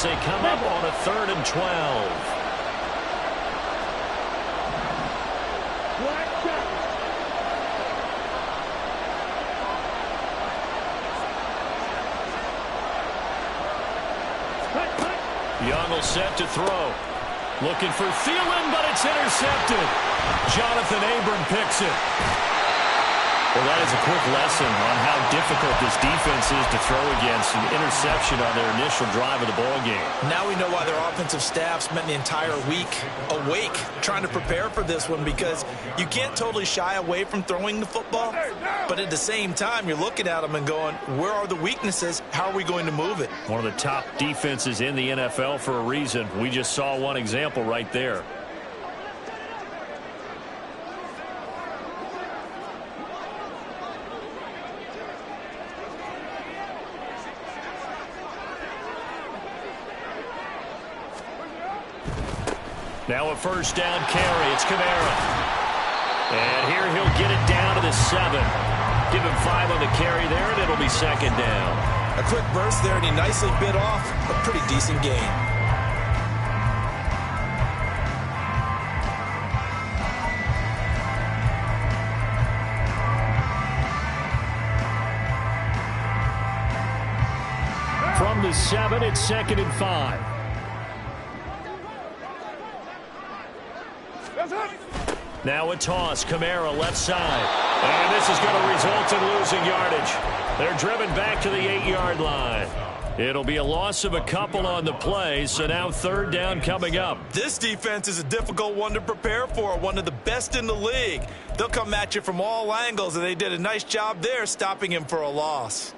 as they come up on a 3rd and 12. Young will set to throw. Looking for Thielen, but it's intercepted. Jonathan Abram picks it. Well, that is a quick lesson on how difficult this defense is to throw against. An interception on their initial drive of the ball game. Now we know why their offensive staff spent the entire week awake trying to prepare for this one, because you can't totally shy away from throwing the football, but at the same time you're looking at them and going, where are the weaknesses? How are we going to move it? One of the top defenses in the NFL for a reason. We just saw one example right there. Now a first down carry. It's Kamara. And here he'll get it down to the 7. Give him 5 on the carry there, and it'll be 2nd down. A quick burst there, and he nicely bit off a pretty decent gain. From the 7, it's 2nd and 5. Now a toss. Kamara left side. And this is going to result in losing yardage. They're driven back to the 8-yard line. It'll be a loss of a couple on the play, so now 3rd down coming up. This defense is a difficult one to prepare for, one of the best in the league. They'll come at you from all angles, and they did a nice job there stopping him for a loss.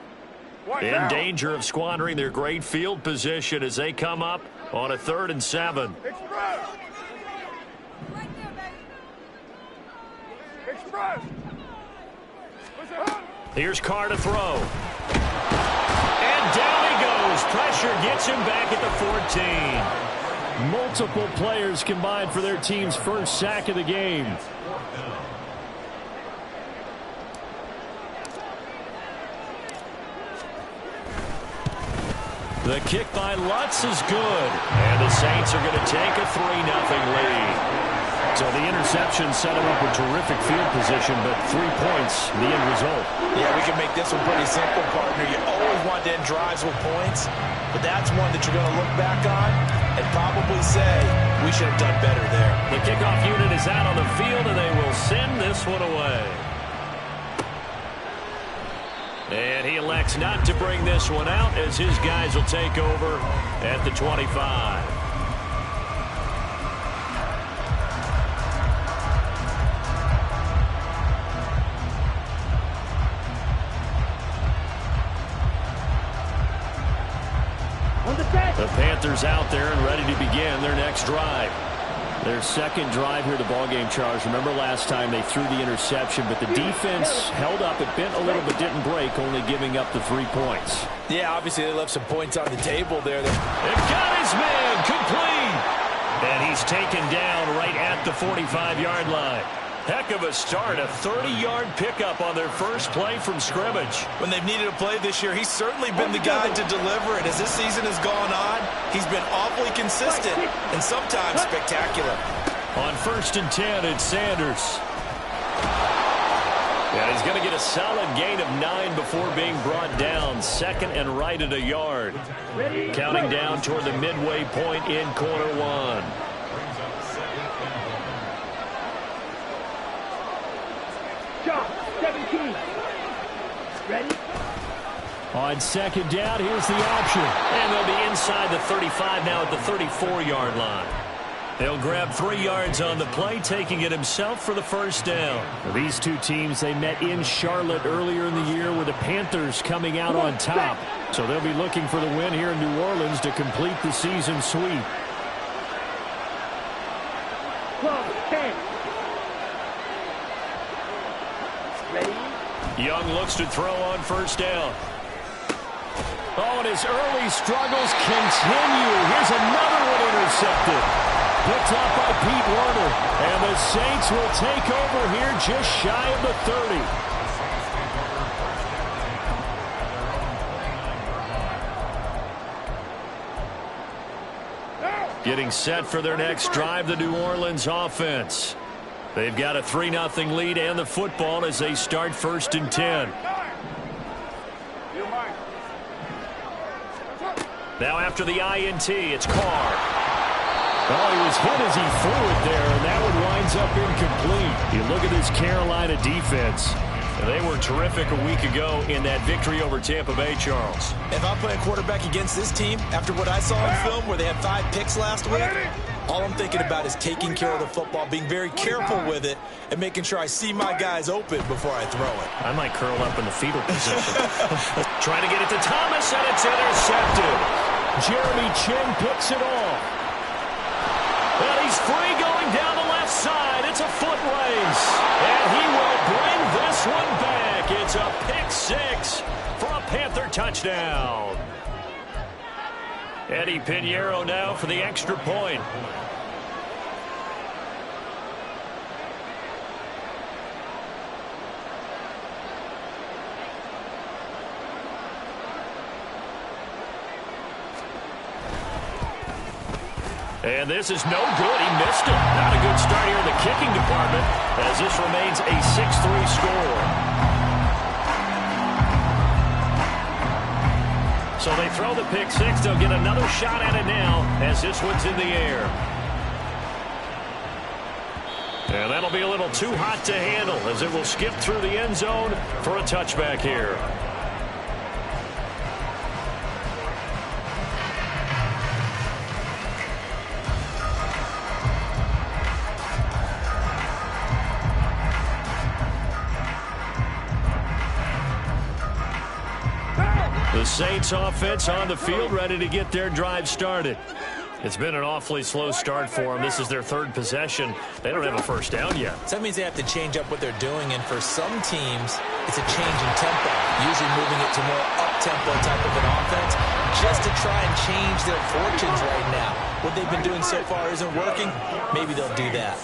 In danger of squandering their great field position as they come up on a 3rd and 7. Here's Carr to throw. And down he goes. Pressure gets him back at the 14. Multiple players combined for their team's first sack of the game. The kick by Lutz is good. And the Saints are going to take a 3-0 lead. So the interception set him up with terrific field position, but 3 points, the end result. Yeah, we can make this one pretty simple, partner. You always want to end drives with points, but that's one that you're going to look back on and probably say, we should have done better there. The kickoff unit is out on the field, and they will send this one away. And he elects not to bring this one out as his guys will take over at the 25. The Panthers out there and ready to begin their next drive. Their second drive here, the ballgame, Charles. Remember last time they threw the interception, but the defense held up. It bent a little but didn't break, only giving up the 3 points. Yeah, obviously they left some points on the table there. They've got his man complete. And he's taken down right at the 45-yard line. Heck of a start, a 30-yard pickup on their first play from scrimmage. When they've needed a play this year, he's certainly been the guy to deliver it. As this season has gone on, he's been awfully consistent and sometimes spectacular. On 1st and 10, it's Sanders. And he's going to get a solid gain of 9 before being brought down. 2nd and right at a yard. Counting down toward the midway point in quarter 1. Ready? On 2nd down, here's the option. And they'll be inside the 35 now at the 34-yard line. They'll grab 3 yards on the play, taking it himself for the first down. These two teams, they met in Charlotte earlier in the year with the Panthers coming out on top. So they'll be looking for the win here in New Orleans to complete the season sweep. 10. Ready? Young looks to throw on 1st down. Oh, and his early struggles continue. Here's another one intercepted. Picked up by Pete Werner. And the Saints will take over here just shy of the 30. Getting set for their next drive, the New Orleans offense. They've got a 3-0 lead and the football as they start 1st and 10. Now after the INT, it's Carr. Oh, he was hit as he threw it there, and that one winds up incomplete. You look at this Carolina defense. They were terrific a week ago in that victory over Tampa Bay, Charles. If I'm playing quarterback against this team, after what I saw in film where they had 5 picks last week, all I'm thinking about is taking care of the football, being very careful with it, and making sure I see my guys open before I throw it. I might curl up in the fetal position. Trying to get it to Thomas, and it's intercepted. Jeremy Chin picks it off. And he's free going down the left side. It's a foot race. And he will bring this one back. It's a pick 6 for a Panther touchdown. Eddie Pinheiro now for the extra point. And this is no good. He missed it. Not a good start here in the kicking department as this remains a 6-3 score. So they throw the pick 6. They'll get another shot at it now as this one's in the air. And that'll be a little too hot to handle as it will skip through the end zone for a touchback here. The Saints offense on the field ready to get their drive started. It's been an awfully slow start for them. This is their 3rd possession. They don't have a first down yet. So that means they have to change up what they're doing, and for some teams, it's a change in tempo, usually moving it to more up-tempo type of an offense, just to try and change their fortunes right now. What they've been doing so far isn't working. Maybe they'll do that.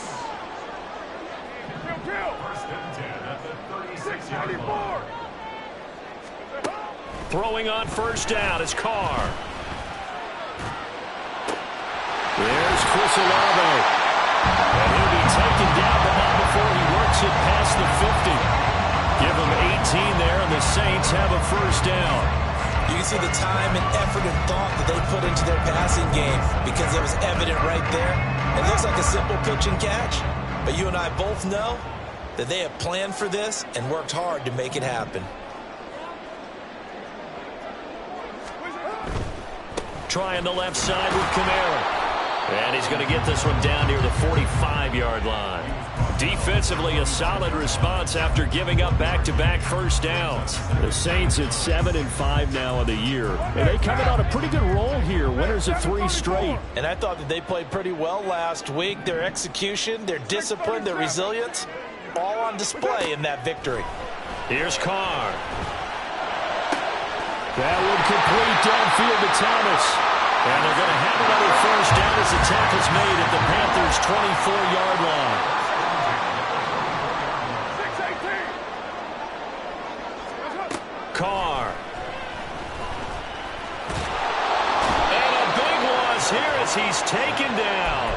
Throwing on first down is Carr. There's Chris Olave. And he'll be taken down, but not before he works it past the 50. Give him 18 there, and the Saints have a first down. You can see the time and effort and thought that they put into their passing game because it was evident right there. It looks like a simple pitch and catch, but you and I both know that they have planned for this and worked hard to make it happen. Trying the left side with Kamara. And he's going to get this one down near the 45-yard line. Defensively, a solid response after giving up back-to-back first downs. The Saints at 7-5 now of the year. And they coming on a pretty good roll here. Winners of 3 straight. And I thought that they played pretty well last week. Their execution, their discipline, their resilience, all on display in that victory. Here's Carr. That would complete downfield to Thomas. And they're going to have another first down as the tackle's made at the Panthers' 24-yard line. Carr. And a big loss here as he's taken down.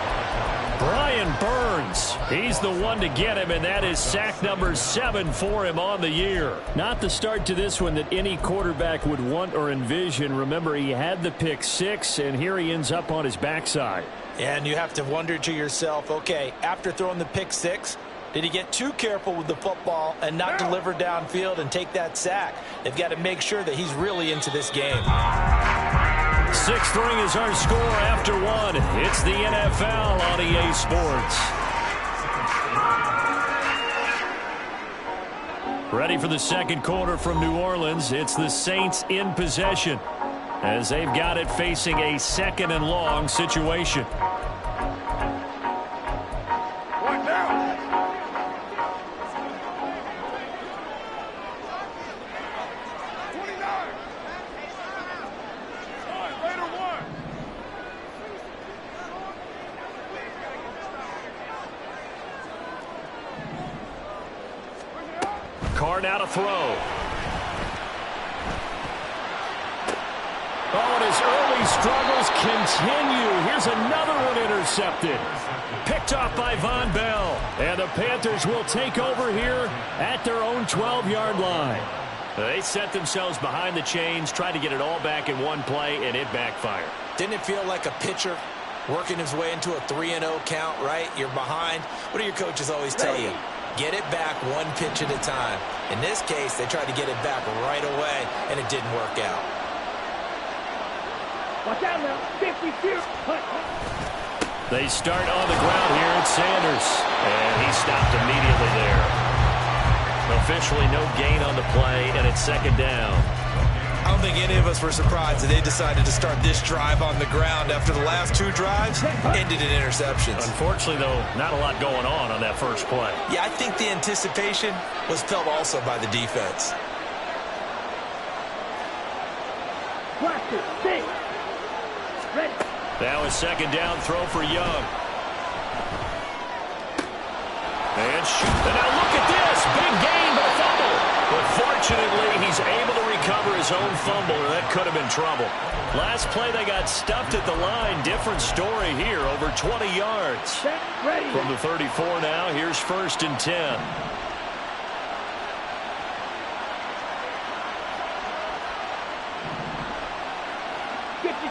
Brian Burns, he's the one to get him, and that is sack number 7 for him on the year. Not the start to this one that any quarterback would want or envision. Remember, he had the pick 6, and here he ends up on his backside. And you have to wonder to yourself, okay, after throwing the pick 6, did he get too careful with the football and not deliver downfield and take that sack? They've got to make sure that he's really into this game. 6-3 is our score after 1. It's the NFL on EA Sports. Ready for the second quarter from New Orleans. It's the Saints in possession as they've got it facing a 2nd and long situation. Carr now to throw. Oh, and his early struggles continue. Here's another one intercepted. Picked off by Von Bell. And the Panthers will take over here at their own 12-yard line. They set themselves behind the chains, tried to get it all back in one play, and it backfired. Didn't it feel like a pitcher working his way into a 3-0 count, right? You're behind. What do your coaches always tell you? Get it back one pitch at a time. In this case, they tried to get it back right away, and it didn't work out. Watch out now. 52. They start on the ground here at Sanders. And he stopped immediately there. Officially no gain on the play, and it's second down. I don't think any of us were surprised that they decided to start this drive on the ground after the last 2 drives ended in interceptions. Unfortunately, though, not a lot going on that first play. Yeah, I think the anticipation was felt also by the defense. Practice. Stay. Ready. Now a second down throw for Young. And shoot. And now look at this. Big gain, but fumble. But fortunately, he's able to recover his own fumble, or that could have been trouble. Last play, they got stuffed at the line. Different story here, over 20 yards. Set. Ready. From the 34 now, here's 1st and 10.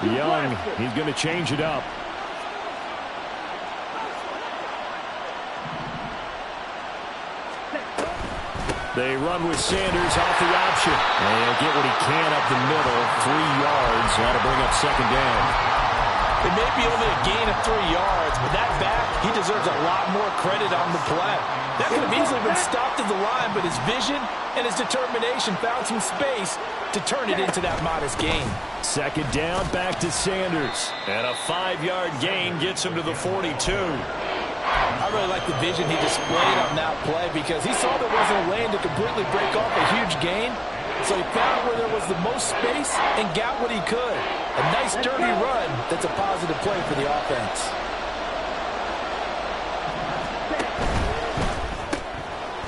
Young, he's going to change it up. They run with Sanders off the option. And he'll get what he can up the middle. 3 yards. That'll bring up second down. It may be only a gain of 3 yards, but that back, he deserves a lot more credit on the play. That could have easily been stopped at the line, but his vision and his determination found some space to turn it into that modest gain. Second down, back to Sanders. And a 5-yard gain gets him to the 42. I really like the vision he displayed on that play because he saw there wasn't a lane to completely break off a huge gain. So he found where there was the most space and got what he could. A nice dirty run that's a positive play for the offense.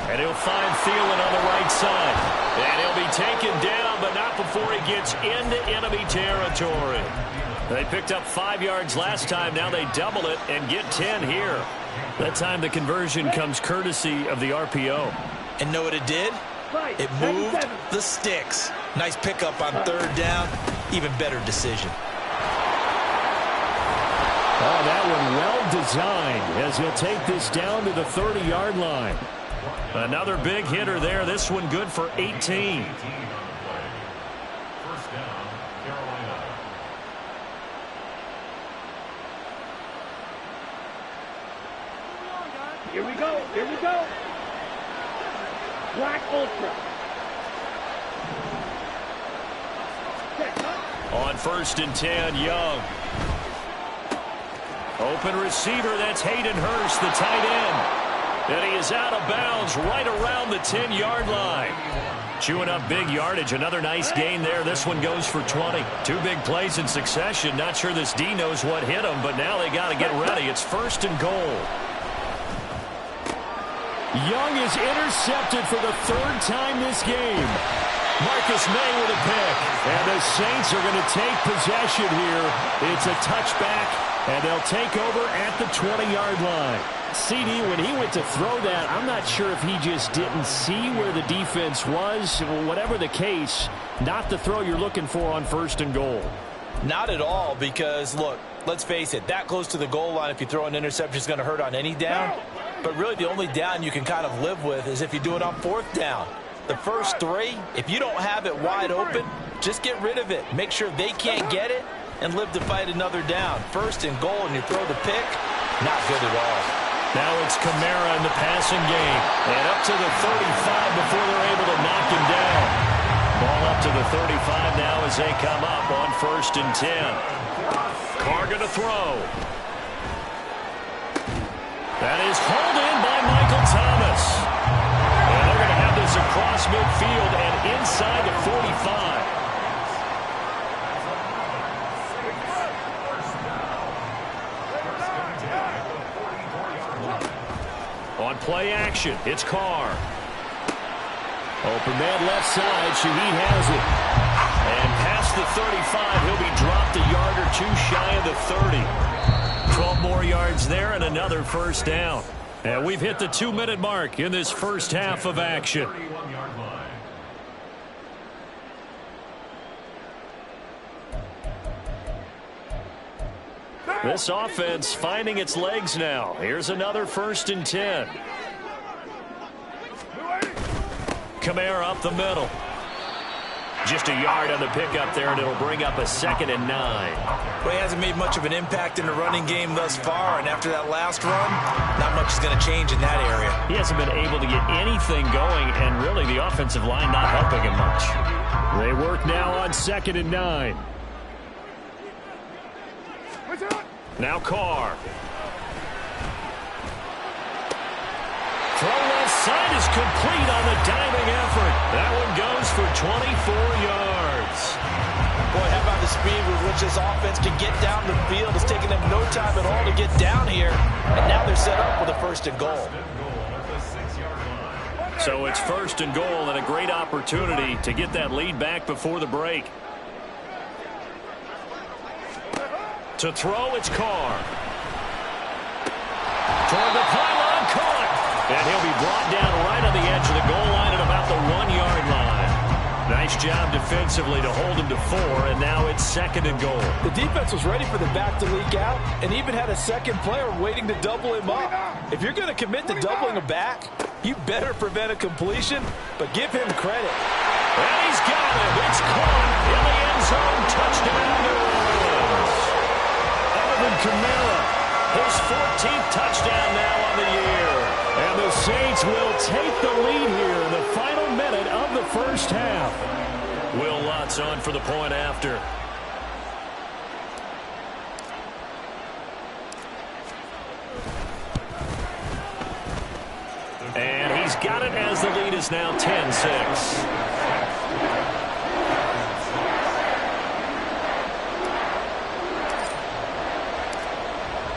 And he'll find Thielen on the right side. And he'll be taken down, but not before he gets into enemy territory. They picked up 5 yards last time. Now they double it and get 10 here. That time the conversion comes courtesy of the RPO. And know what it did? It moved the sticks. Nice pickup on 3rd down. Even better decision. Oh, that one well designed as he'll take this down to the 30-yard line. Another big hitter there. This one good for 18. Here we go. Here we go. Black Ultra. On 1st and 10, Young. Open receiver, that's Hayden Hurst, the tight end. And he is out of bounds right around the 10-yard line. Chewing up big yardage. Another nice gain there. This one goes for 20. 2 big plays in succession. Not sure this D knows what hit him, but now they got to get ready. It's 1st and goal. Young is intercepted for the 3rd time this game. Marcus May with a pick. And the Saints are going to take possession here. It's a touchback, and they'll take over at the 20-yard line. CD, when he went to throw that, I'm not sure if he just didn't see where the defense was. Whatever the case, not the throw you're looking for on 1st and goal. Not at all, because, look, let's face it, that close to the goal line, if you throw an interception, is going to hurt on any down. But really the only down you can kind of live with is if you do it on 4th down. The first 3, if you don't have it wide open, just get rid of it. Make sure they can't get it and live to fight another down. 1st and goal, and you throw the pick, not good at all. Now it's Kamara in the passing game. And up to the 35 before they're able to knock him down. Ball up to the 35 now as they come up on 1st and 10. Carr going to throw. That is hauled in by Michael Thomas. And they're going to have this across midfield and inside the 45. On play action, it's Carr. Open man left side. Shaheed has it. And past the 35, he'll be dropped a yard or two shy of the 30. 12 more yards there and another first down. And we've hit the 2-minute mark in this first half of action. This offense finding its legs now. Here's another 1st and 10. Kamara up the middle. Just a yard on the pickup there, and it'll bring up a 2nd and 9. Well, he hasn't made much of an impact in the running game thus far, and after that last run, not much is going to change in that area. He hasn't been able to get anything going, and really the offensive line not helping him much. They work now on 2nd and 9. Now Carr. Throw left side is complete on the diving effort. That one goes for 24 yards. Boy, how about the speed with which this offense can get down the field? It's taken them no time at all to get down here, and now they're set up with a 1st and goal. So it's 1st and goal and a great opportunity to get that lead back before the break. To throw, it's Carr. Toward the pylon, caught. And he'll be brought down right on the edge of the goal line at about the 1-yard line. Nice job defensively to hold him to 4, and now it's 2nd and goal. The defense was ready for the back to leak out and even had a second player waiting to double him up. If you're going to commit to doubling a back, you better prevent a completion, but give him credit. And he's got it. It's caught in the end zone. Touchdown, New Orleans. Alvin Kamara, his 14th touchdown now on the year. And the Saints will take the lead here in the final minute of the first half. Will Lutz on for the point after. And he's got it as the lead is now 10-6.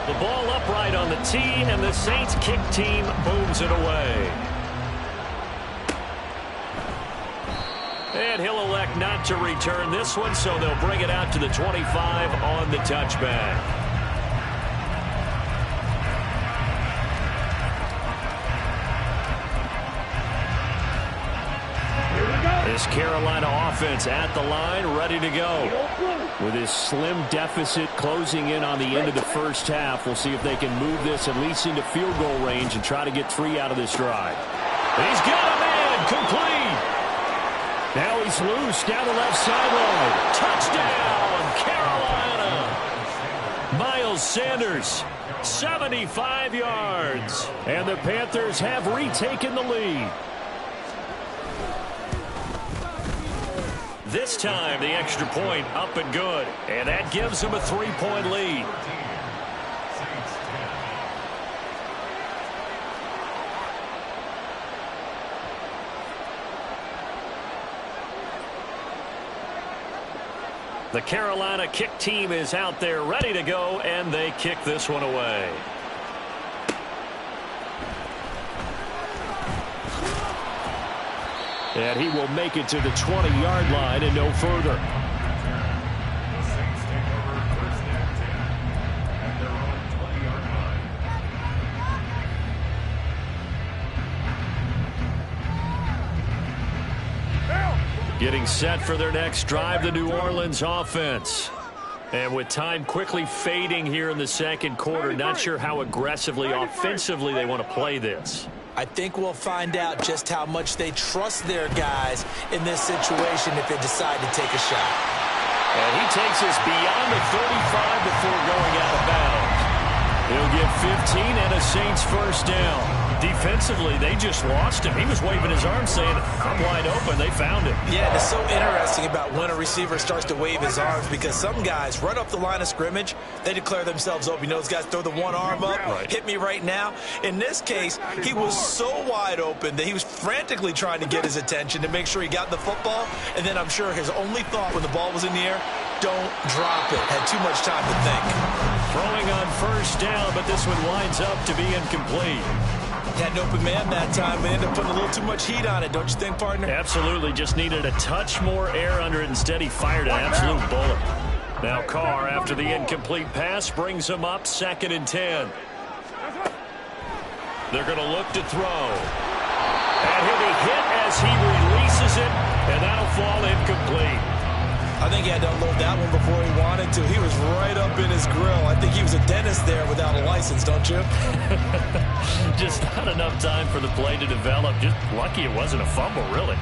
The ball upright on the tee, and the Saints kick team booms it away. And he'll elect not to return this one, so they'll bring it out to the 25 on the touchback. This Carolina offense at the line, ready to go. With his slim deficit closing in on the end of the first half, we'll see if they can move this at least into field goal range and try to get 3 out of this drive. He's got a man, complete. Now he's loose down the left sideline. Touchdown, Carolina. Miles Sanders, 75 yards. And the Panthers have retaken the lead. This time, the extra point up and good. And that gives them a 3-point lead. The Carolina kick team is out there ready to go, and they kick this one away. And he will make it to the 20-yard line and no further. Getting set for their next drive, the New Orleans offense. And with time quickly fading here in the second quarter, not sure how aggressively, offensively they want to play this. I think we'll find out just how much they trust their guys in this situation if they decide to take a shot. And he takes us beyond the 35 before going out of bounds. He'll get 15 and a Saints first down. Defensively, they just lost him. He was waving his arms saying, I'm wide open. They found him. Yeah, it's so interesting about when a receiver starts to wave his arms because some guys, right off the line of scrimmage, they declare themselves open. You know, those guys throw the one arm up, hit me right now. In this case, he was so wide open that he was frantically trying to get his attention to make sure he got the football. And then I'm sure his only thought when the ball was in the air, don't drop it. Had too much time to think. Throwing on first down, but this one winds up to be incomplete. Had an open man that time, but ended up putting a little too much heat on it, don't you think, partner? Absolutely. Just needed a touch more air under it. Instead, he fired an absolute bullet. Now Carr, after the incomplete pass, brings him up 2nd and 10. They're going to look to throw. And he'll be hit as he releases it, and that'll fall incomplete. I think he had to unload that one before he wanted to. He was right up in his grill. I think he was a dentist there without a license, don't you? Just not enough time for the play to develop. Just lucky it wasn't a fumble, really.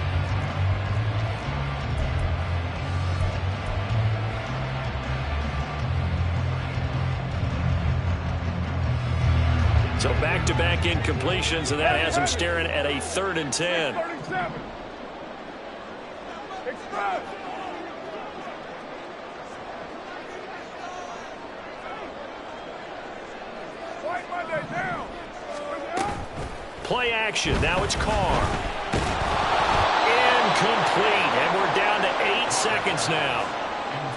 So back-to-back incompletions, and that has him staring at a 3rd and 10. Play action. Now it's Carr. Incomplete. And we're down to 8 seconds now.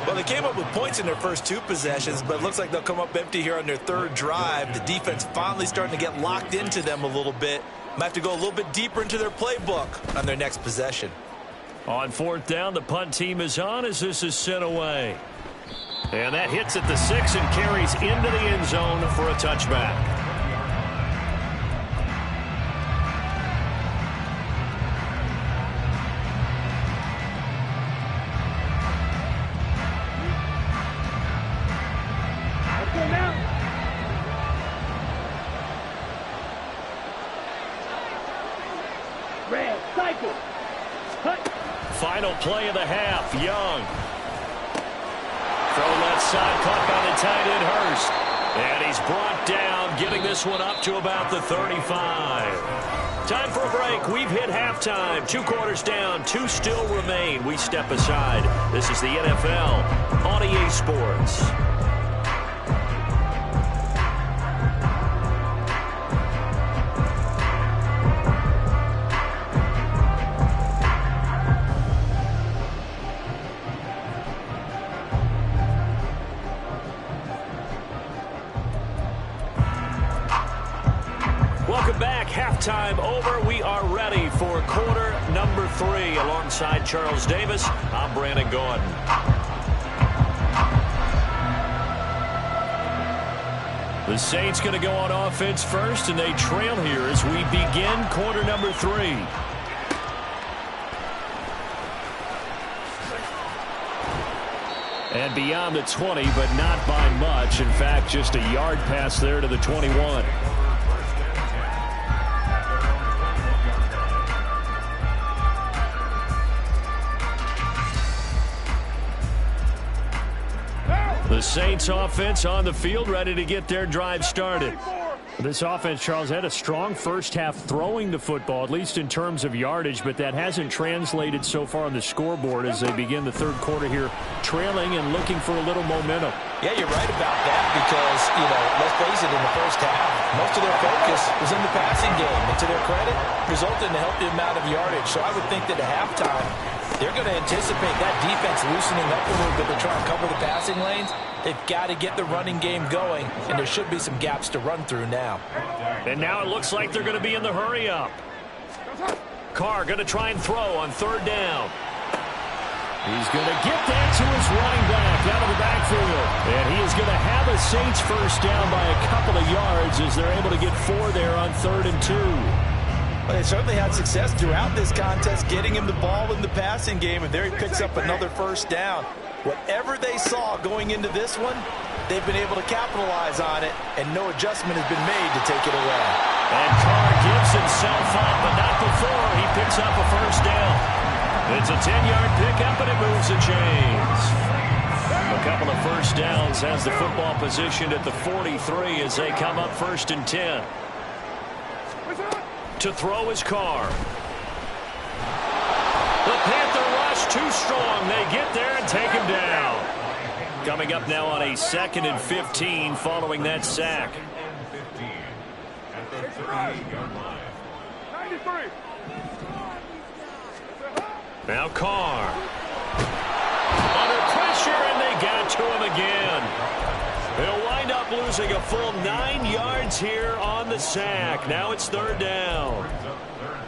Well, they came up with points in their first 2 possessions, but it looks like they'll come up empty here on their 3rd drive. The defense finally starting to get locked into them a little bit. Might have to go a little bit deeper into their playbook on their next possession. On 4th down, the punt team is on as this is sent away. And that hits at the 6 and carries into the end zone for a touchback. Final play of the half. Young. Throw left side, caught by the tight end Hurst. And he's brought down, getting this one up to about the 35. Time for a break. We've hit halftime. 2 quarters down, 2 still remain. We step aside. This is the NFL on EA Sports. Welcome back. Halftime over. We are ready for quarter number 3. Alongside Charles Davis, I'm Brandon Gaudin. The Saints going to go on offense first, and they trail here as we begin quarter number 3. And beyond the 20, but not by much. In fact, just a yard pass there to the 21. The Saints offense on the field, ready to get their drive started. This offense, Charles, had a strong first half throwing the football, at least in terms of yardage, but that hasn't translated so far on the scoreboard as they begin the 3rd quarter here, trailing and looking for a little momentum. Yeah, you're right about that because, let's face it, in the first half, most of their focus was in the passing game. And to their credit, resulted in a healthy amount of yardage. So I would think that at halftime, they're going to anticipate that defense loosening up a little bit to try and cover the passing lanes. They've got to get the running game going, and there should be some gaps to run through now. And now it looks like they're going to be in the hurry-up. Carr going to try and throw on 3rd down. He's going to get that to his running back out of the backfield. And he is going to have a Saints first down by a couple of yards as they're able to get 4 there on 3rd and 2. Well, they certainly had success throughout this contest, getting him the ball in the passing game, and there he picks up another first down. Whatever they saw going into this one, they've been able to capitalize on it, and no adjustment has been made to take it away. And Carr gives himself up, but not before he picks up a first down. It's a 10-yard pickup, and it moves the chains. A couple of first downs has the football positioned at the 43 as they come up 1st and 10. To throw is Carr. The Panther rush too strong. They get there and take him down. Coming up now on a 2nd and 15 following that sack. 93. Now Carr. Under pressure, and they got to him again. He'll wind up losing a full 9 yards here on the sack. Now it's third down.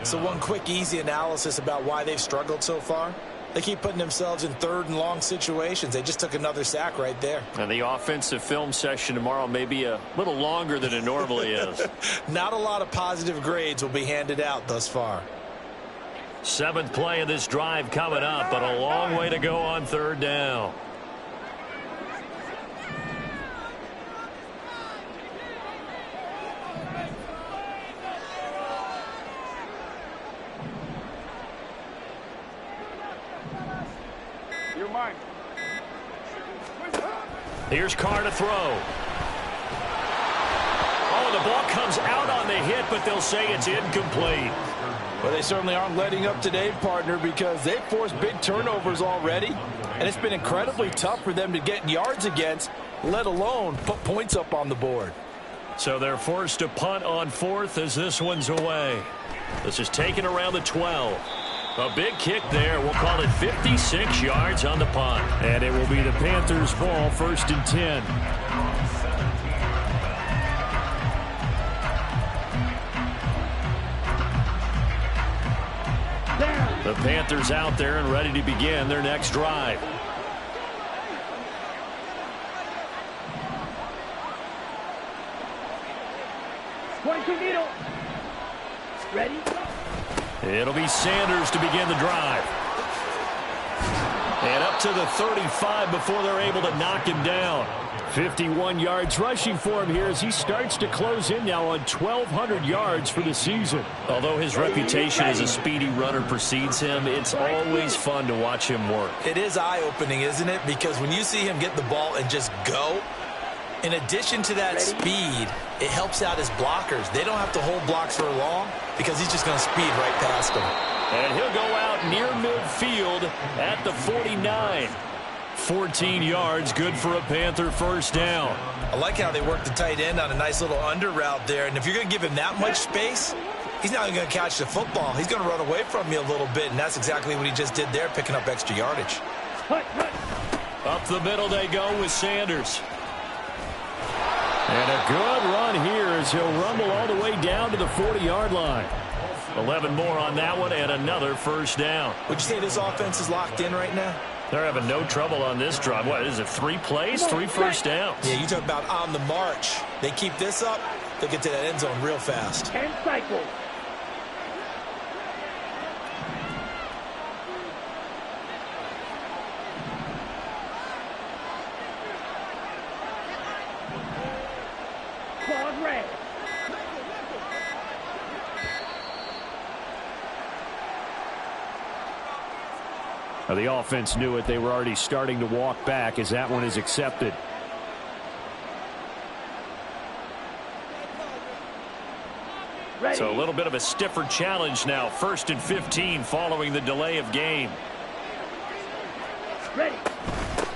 So one quick, easy analysis about why they've struggled so far. They keep putting themselves in third and long situations. They just took another sack right there. And the offensive film session tomorrow may be a little longer than it normally is. Not a lot of positive grades will be handed out thus far. 7th play of this drive coming up, but a long way to go on third down. Here's Carr to throw. Oh, the ball comes out on the hit, but they'll say it's incomplete. Well, they certainly aren't letting up today, partner, because they've forced big turnovers already, and it's been incredibly tough for them to get yards against, let alone put points up on the board. So they're forced to punt on 4th as this one's away. This is taken around the 12. A big kick there. We'll call it 56 yards on the punt. And it will be the Panthers' ball, 1st and 10. The Panthers out there and ready to begin their next drive. Point to needle. Ready? It'll be Sanders to begin the drive. And up to the 35 before they're able to knock him down. 51 yards rushing for him here as he starts to close in now on 1,200 yards for the season. Although his reputation as a speedy runner precedes him, it's always fun to watch him work. It is eye-opening, isn't it? Because when you see him get the ball and just go, in addition to that speed, it helps out his blockers. They don't have to hold blocks for long because he's just going to speed right past them. And he'll go out near midfield at the 49. 14 yards, good for a Panther first down. I like how they work the tight end on a nice little under route there. And if you're going to give him that much space, he's not going to catch the football. He's going to run away from you a little bit, and that's exactly what he just did there, picking up extra yardage. Up the middle they go with Sanders. And a good run here as he'll rumble all the way down to the 40-yard line. 11 more on that one and another first down. Would you say this offense is locked in right now? They're having no trouble on this drive. What is it, 3 plays, 3 first downs? Yeah, you talk about on the march. They keep this up, they'll get to that end zone real fast. 10 cycles. Claude Ray. Now the offense knew it. They were already starting to walk back as that one is accepted. Ready. So a little bit of a stiffer challenge now. 1st and 15 following the delay of game. Ready.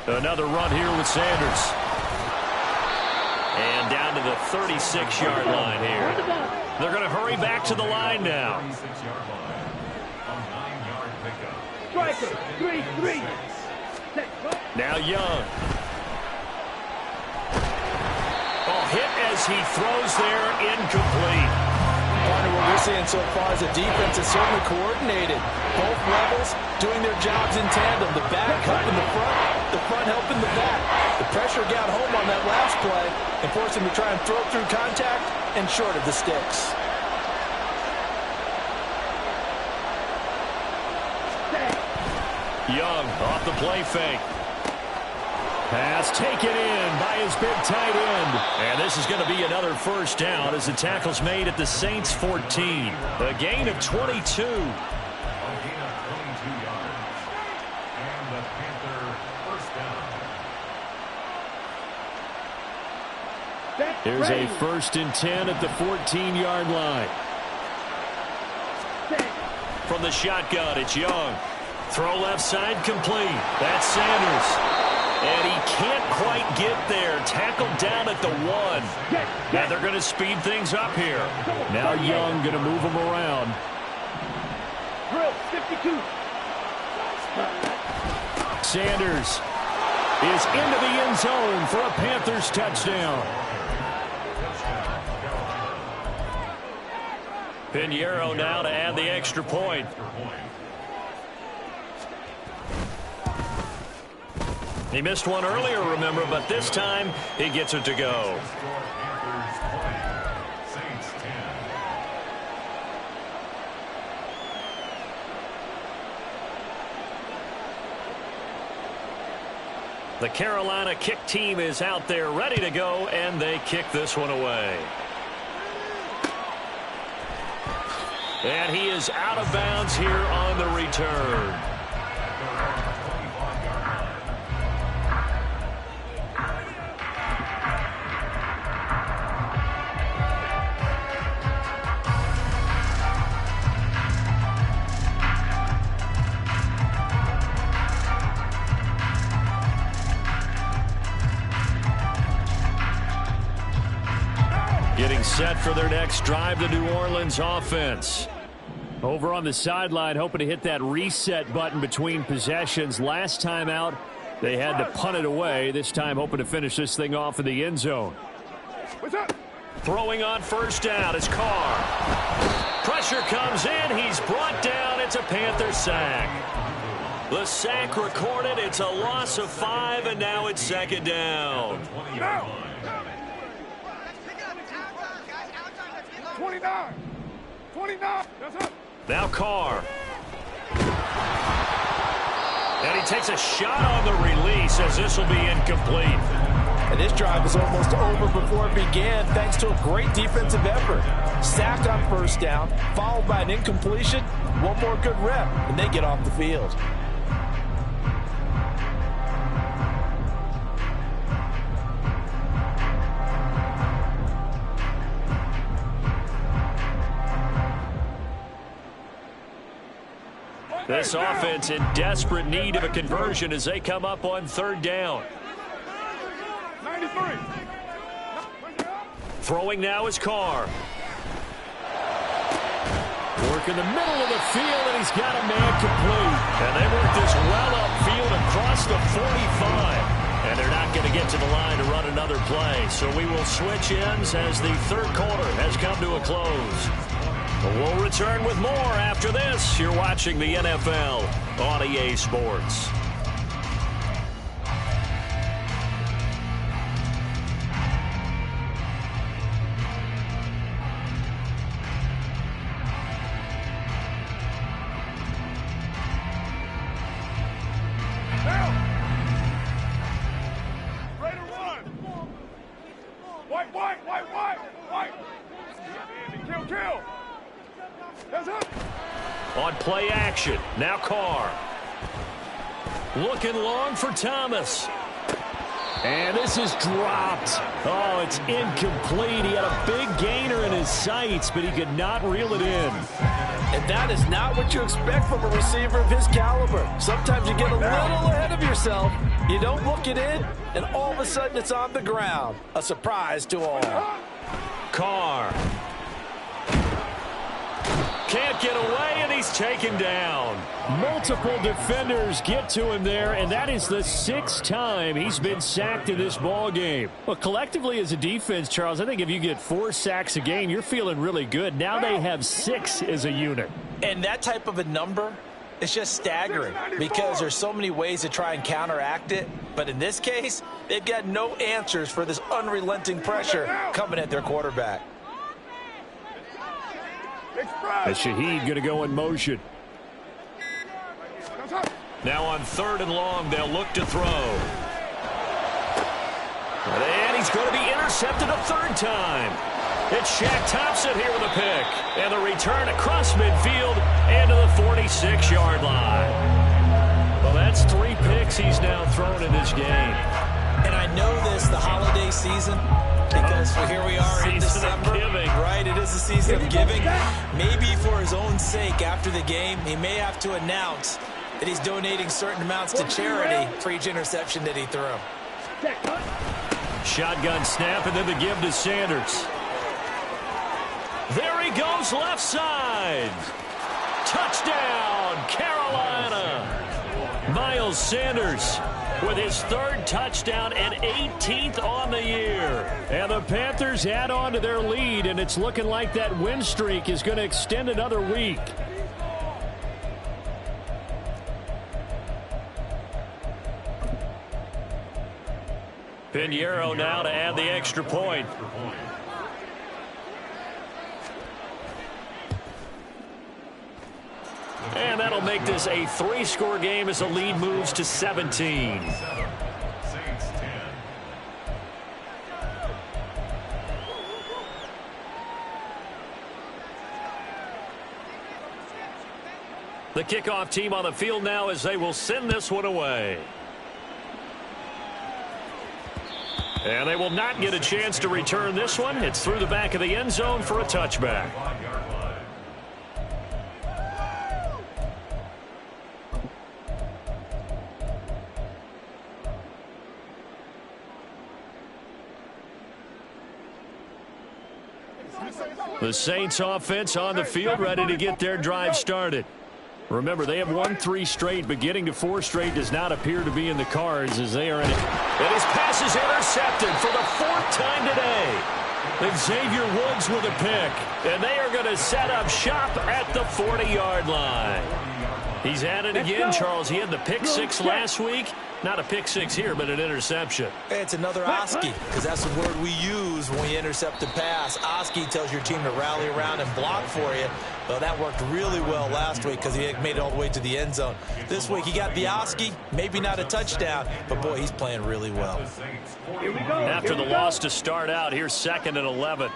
Another run here with Sanders. And down to the 36-yard line here. They're going to hurry back to the line now. Striker, 3-3. Now Young. Oh, hit as he throws there, incomplete. Partner, what we're seeing so far is the defense is certainly coordinated. Both levels doing their jobs in tandem. The back helping the front helping the back. The pressure got home on that last play and forced him to try and throw through contact and short of the sticks. Young off the play fake. Pass taken in by his big tight end. And this is going to be another first down as the tackle's made at the Saints 14. A gain of 22. Here's a 1st and 10 at the 14-yard line. From the shotgun, it's Young. Throw left side complete. That's Sanders. And he can't quite get there. Tackled down at the 1. Now they're going to speed things up here. Now Young going to move him around. Drill, 52. Sanders is into the end zone for a Panthers touchdown. Pinheiro now to add the extra point. He missed one earlier, remember, but this time he gets it to go. The Carolina kick team is out there ready to go, and they kick this one away. And he is out of bounds here on the return. Getting set for their next drive, the New Orleans offense. Over on the sideline, hoping to hit that reset button between possessions. Last time out, they had to punt it away. This time, hoping to finish this thing off in the end zone. Throwing on first down is Carr. Pressure comes in. He's brought down. It's a Panther sack. The sack recorded. It's a loss of 5, and now it's second down. 29. 29. That's it. Now Carr. And he takes a shot on the release as this will be incomplete. And this drive is almost over before it began thanks to a great defensive effort. Sacked on first down, followed by an incompletion. One more good rep, and they get off the field. This offense in desperate need of a conversion as they come up on third down. 93. Throwing now is Carr. Work in the middle of the field, and he's got a man complete. And they work this well upfield across the 45. And they're not going to get to the line to run another play. So we will switch ends as the third quarter has come to a close. We'll return with more after this. You're watching the NFL on EA Sports. On play action, now Carr. Looking long for Thomas. And this is dropped. Oh, it's incomplete. He had a big gainer in his sights, but he could not reel it in. And that is not what you expect from a receiver of his caliber. Sometimes you get a little ahead of yourself. You don't look it in, and all of a sudden it's on the ground. A surprise to all. Carr. Can't get away, and he's taken down. Multiple defenders get to him there, and that is the 6th time he's been sacked in this ball game. Well, collectively as a defense, Charles, I think if you get 4 sacks a game, you're feeling really good. Now they have 6 as a unit. And that type of a number is just staggering because there's so many ways to try and counteract it. But in this case, they've got no answers for this unrelenting pressure coming at their quarterback. As Shaheed going to go in motion. Now on 3rd and long, they'll look to throw. And he's going to be intercepted a 3rd time. It's Shaq Thompson here with a pick. And the return across midfield and to the 46-yard line. Well, that's 3 picks he's now thrown in this game. And I know this, the holiday season, because here we are in December, right? It is a season of giving. Maybe for his own sake, after the game, he may have to announce that he's donating certain amounts to charity for each interception that he threw. Shotgun snap, and then the give to Sanders. There he goes, left side. Touchdown, Carolina. Miles Sanders with his third touchdown and 18th on the year. And the Panthers add on to their lead, and it's looking like that win streak is going to extend another week. Pinheiro now to add the extra point. And that'll make this a 3-score game as the lead moves to 17. The kickoff team on the field now as they will send this one away. And they will not get a chance to return this one. It's through the back of the end zone for a touchback. The Saints offense on the field, ready to get their drive started. Remember, they have won 3 straight, but getting to 4 straight does not appear to be in the cards as they are in it. And his pass is intercepted for the 4th time today. Xavier Woods with a pick, and they are going to set up shop at the 40-yard line. He's at it again, Charles. He had the pick 6 last week. Not a pick 6 here, but an interception. It's another Oski, because that's the word we use when we intercept a pass. Oski tells your team to rally around and block for you. Well, that worked really well last week because he made it all the way to the end zone. This week, he got the Oski, maybe not a touchdown, but, boy, he's playing really well. Here we go. After the loss to start out, here's 2nd and 11.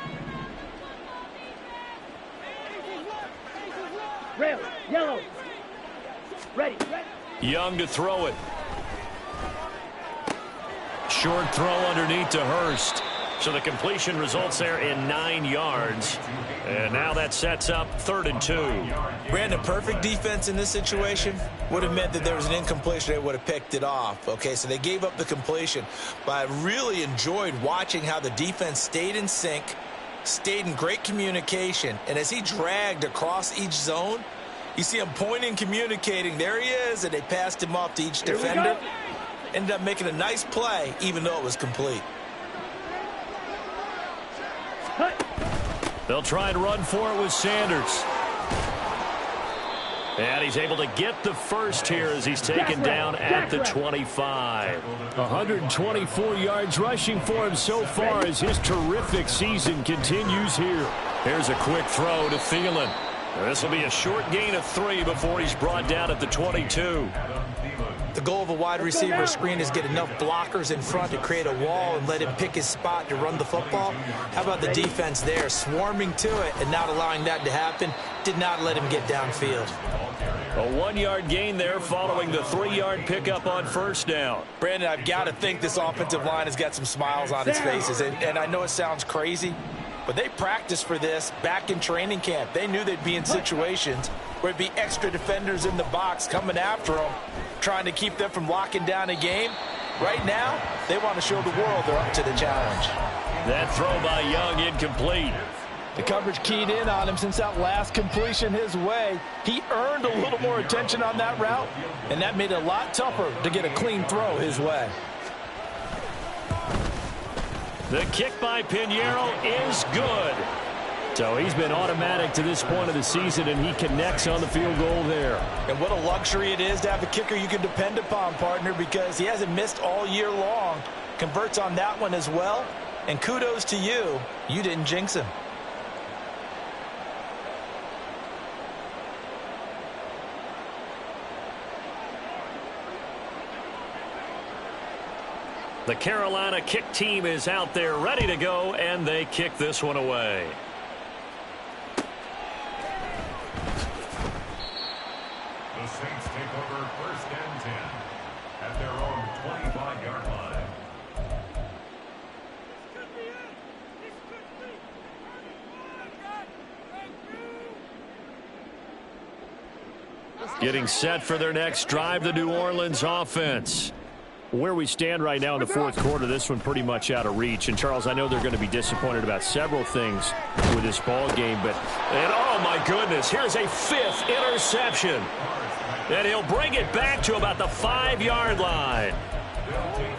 Red, yellow. Ready. Young to throw it. Short throw underneath to Hurst. So the completion results there in 9 yards. And now that sets up 3rd and 2. Brandon, perfect defense in this situation would have meant that there was an incompletion. They would have picked it off. Okay, so they gave up the completion. But I really enjoyed watching how the defense stayed in sync, stayed in great communication. And as he dragged across each zone, you see him pointing, communicating. There he is, and they passed him off to each defender. Ended up making a nice play, even though it was complete. They'll try and run for it with Sanders. And he's able to get the first here as he's taken down at the 25. 124 yards rushing for him so far as his terrific season continues here. Here's a quick throw to Thielen. This will be a short gain of 3 before he's brought down at the 22. The goal of a wide receiver screen is get enough blockers in front to create a wall and let him pick his spot to run the football. How about the defense there, swarming to it and not allowing that to happen? Did not let him get downfield. A 1-yard gain there following the 3-yard pickup on 1st down. Brandon, I've got to think this offensive line has got some smiles on its faces. And I know it sounds crazy, but they practiced for this back in training camp. They knew they'd be in situations where it'd be extra defenders in the box coming after them, trying to keep them from locking down a game. Right now, they want to show the world they're up to the challenge. That throw by Young incomplete. The coverage keyed in on him since that last completion his way. He earned a little more attention on that route, and that made it a lot tougher to get a clean throw his way. The kick by Pinheiro is good. So he's been automatic to this point of the season, and he connects on the field goal there. And what a luxury it is to have a kicker you can depend upon, partner, because he hasn't missed all year long. Converts on that one as well. And kudos to you. You didn't jinx him. The Carolina kick team is out there ready to go, and they kick this one away. The Saints take over 1st and 10 at their own 25-yard line. Getting set for their next drive, the New Orleans offense. Where we stand right now in the 4th quarter, this one pretty much out of reach. And, Charles, I know they're going to be disappointed about several things with this ball game, but... And, oh, my goodness, here's a 5th interception. And he'll bring it back to about the 5-yard line. They'll take